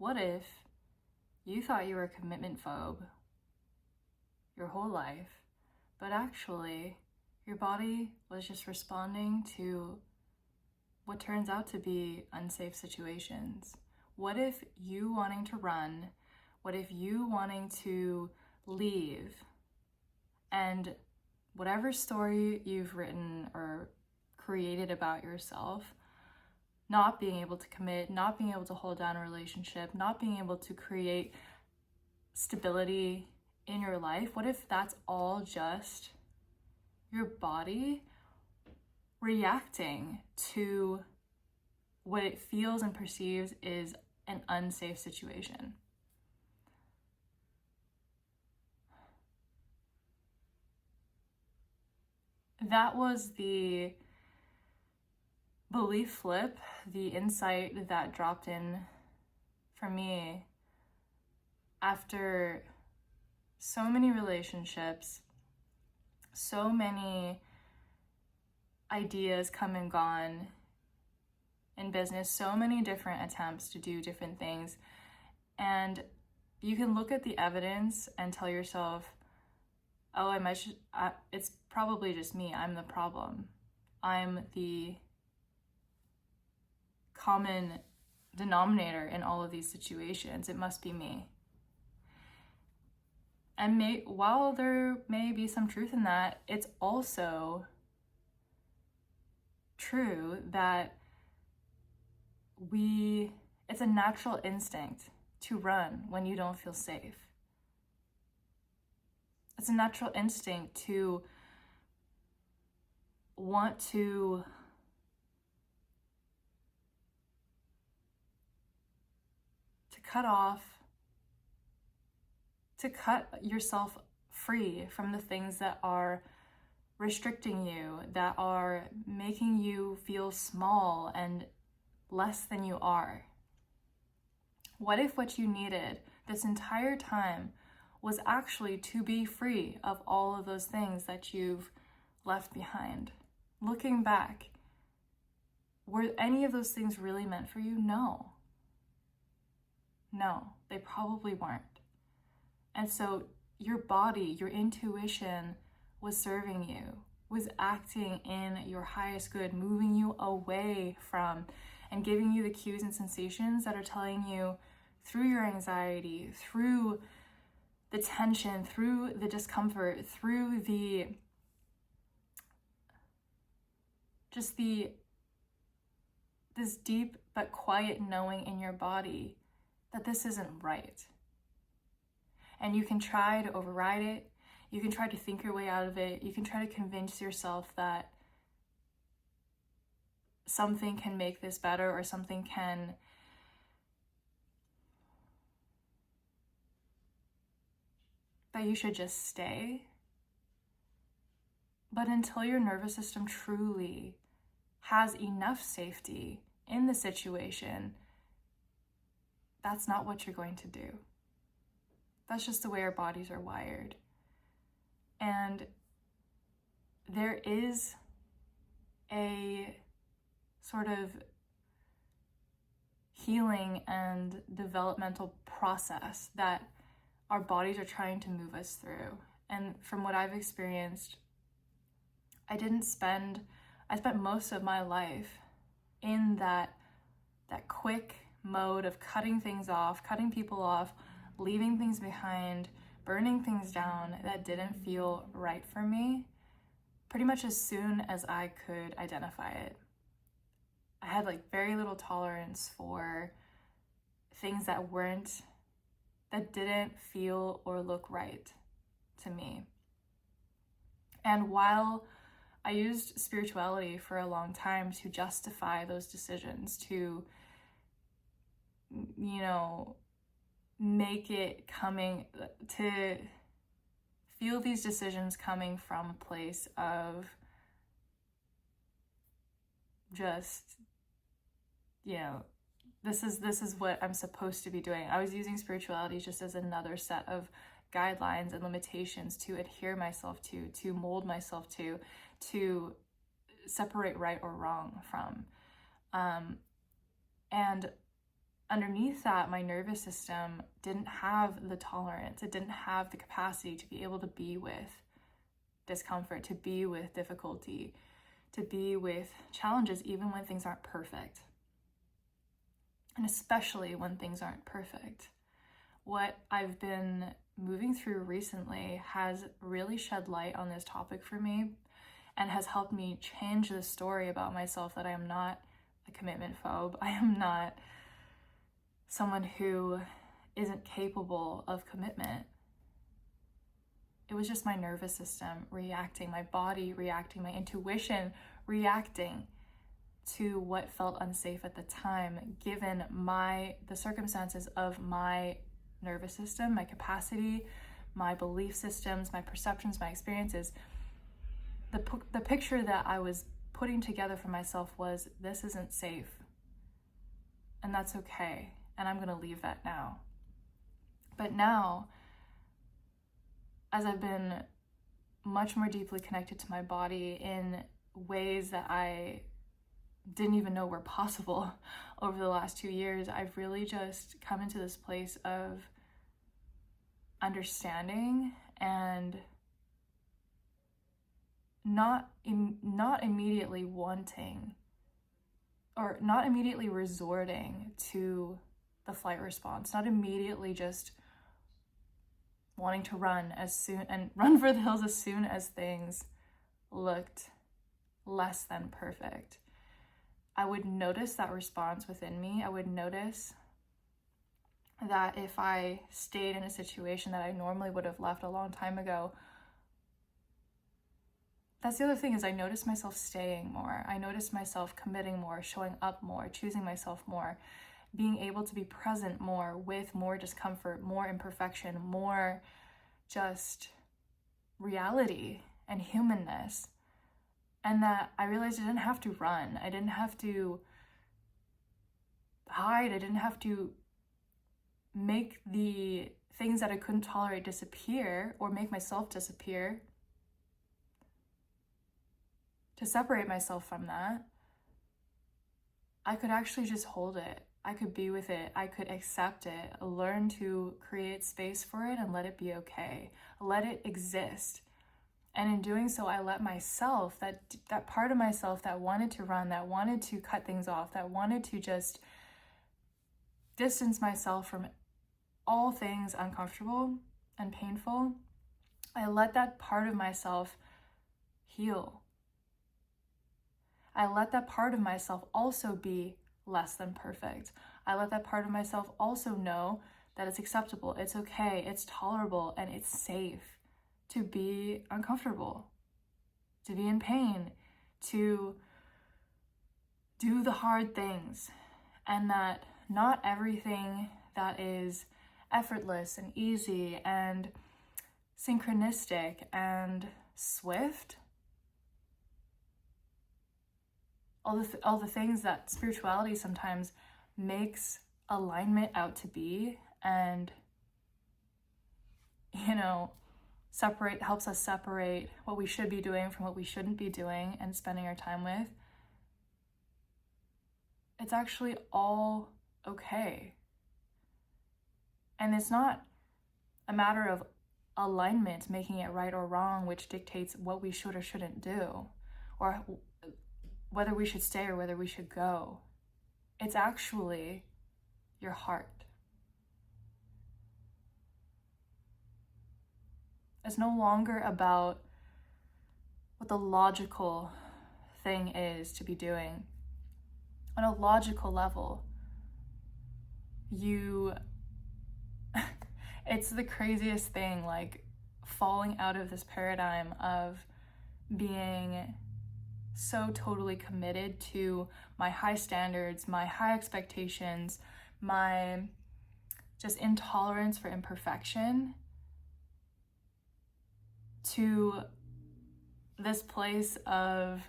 What if you thought you were a commitment phobe your whole life, but actually your body was just responding to what turns out to be unsafe situations? What if you wanting to run, what if you wanting to leave, and whatever story you've written or created about yourself, not being able to commit, not being able to hold down a relationship, not being able to create stability in your life, what if that's all just your body reacting to what it feels and perceives is an unsafe situation? That was the belief flip, the insight that dropped in for me after so many relationships, so many ideas come and gone in business, so many different attempts to do different things. And you can look at the evidence and tell yourself, oh, it's probably just me. I'm the problem. I'm the common denominator in all of these situations. It must be me. And while there may be some truth in that, it's also true that it's a natural instinct to run when you don't feel safe. It's a natural instinct to want to cut yourself free from the things that are restricting you, that are making you feel small and less than you are. What if what you needed this entire time was actually to be free of all of those things that you've left behind? Looking back, were any of those things really meant for you? No. No, they probably weren't. And so your body, your intuition was serving you, was acting in your highest good, moving you away from and giving you the cues and sensations that are telling you through your anxiety, through the tension, through the discomfort, through this deep but quiet knowing in your body that this isn't right. And you can try to override it. You can try to think your way out of it. You can try to convince yourself that something can make this better or something can that you should just stay. But until your nervous system truly has enough safety in the situation, that's not what you're going to do. That's just the way our bodies are wired. And there is a sort of healing and developmental process that our bodies are trying to move us through. And from what I've experienced, I spent most of my life in that quick mode of cutting things off, cutting people off, leaving things behind, burning things down that didn't feel right for me, pretty much as soon as I could identify it. I had very little tolerance for things that didn't feel or look right to me. And while I used spirituality for a long time to justify those decisions, to, make it to feel these decisions coming from a place of just, this is what I'm supposed to be doing. I was using spirituality just as another set of guidelines and limitations to adhere myself to mold myself to separate right or wrong from. And underneath that, my nervous system didn't have the tolerance, it didn't have the capacity to be able to be with discomfort, to be with difficulty, to be with challenges, even when things aren't perfect. And especially when things aren't perfect. What I've been moving through recently has really shed light on this topic for me and has helped me change the story about myself, that I am not a commitment phobe. I am not someone who isn't capable of commitment. It was just my nervous system reacting, my body reacting, my intuition reacting to what felt unsafe at the time, given the circumstances of my nervous system, my capacity, my belief systems, my perceptions, my experiences. The picture that I was putting together for myself was, this isn't safe, and that's okay, and I'm gonna leave that now. But now, as I've been much more deeply connected to my body in ways that I didn't even know were possible over the last 2 years, I've really just come into this place of understanding and not immediately wanting, or not immediately resorting to the flight response, not immediately just wanting to run for the hills as soon as things looked less than perfect. I would notice that response within me. I would notice that if I stayed in a situation that I normally would have left a long time ago. That's the other thing, is I notice myself staying more. I notice myself committing more, showing up more, choosing myself more, being able to be present more with more discomfort, more imperfection, more just reality and humanness. And that I realized I didn't have to run. I didn't have to hide. I didn't have to make the things that I couldn't tolerate disappear, or make myself disappear, to separate myself from that. I could actually just hold it. I could be with it. I could accept it, learn to create space for it and let it be okay. Let it exist. And in doing so, I let myself, that part of myself that wanted to run, that wanted to cut things off, that wanted to just distance myself from all things uncomfortable and painful, I let that part of myself heal. I let that part of myself also be less than perfect. I let that part of myself also know that it's acceptable, it's okay, it's tolerable, and it's safe to be uncomfortable, to be in pain, to do the hard things, and that not everything that is effortless and easy and synchronistic and swift, all the things that spirituality sometimes makes alignment out to be, and helps us separate what we should be doing from what we shouldn't be doing and spending our time with. It's actually all okay. And it's not a matter of alignment making it right or wrong, which dictates what we should or shouldn't do, or whether we should stay or whether we should go. It's actually your heart. It's no longer about what the logical thing is to be doing. On a logical level, it's the craziest thing, like falling out of this paradigm of being so totally committed to my high standards, my high expectations, my just intolerance for imperfection, to this place of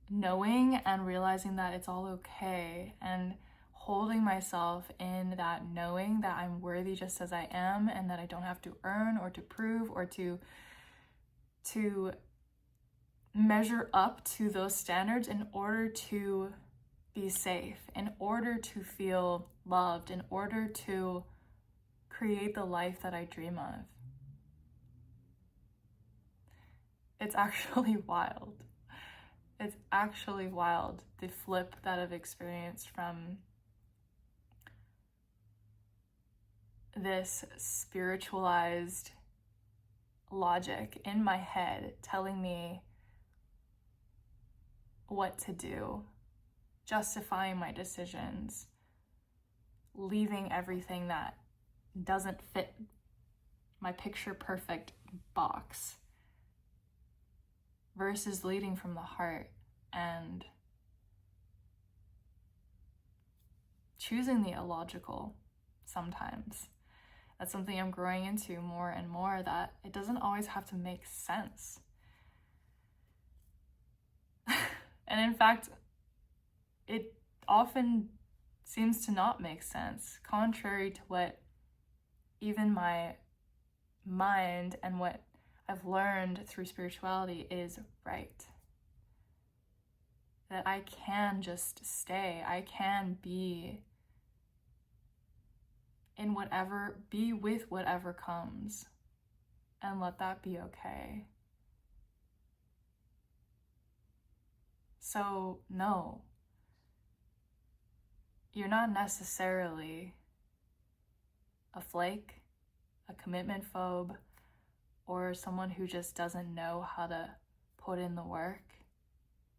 knowing and realizing that it's all okay, and holding myself in that knowing that I'm worthy just as I am, and that I don't have to earn or to prove or to measure up to those standards in order to be safe, in order to feel loved, in order to create the life that I dream of. It's actually wild. It's actually wild, the flip that I've experienced from this spiritualized logic in my head telling me what to do, justifying my decisions, leaving everything that doesn't fit my picture perfect box, versus leading from the heart and choosing the illogical sometimes. That's something I'm growing into more and more, that it doesn't always have to make sense. And in fact, it often seems to not make sense, contrary to what even my mind and what I've learned through spirituality is right. That I can just stay, I can be in whatever, be with whatever comes, and let that be okay. So no, you're not necessarily a flake, a commitment phobe, or someone who just doesn't know how to put in the work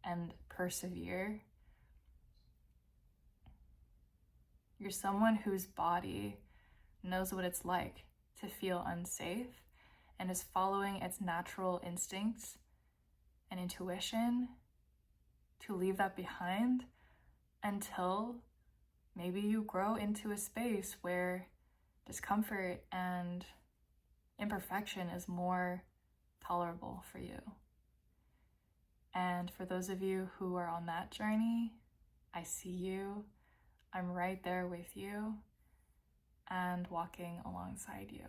and persevere. You're someone whose body knows what it's like to feel unsafe and is following its natural instincts and intuition to leave that behind until maybe you grow into a space where discomfort and imperfection is more tolerable for you. And for those of you who are on that journey, I see you. I'm right there with you and walking alongside you.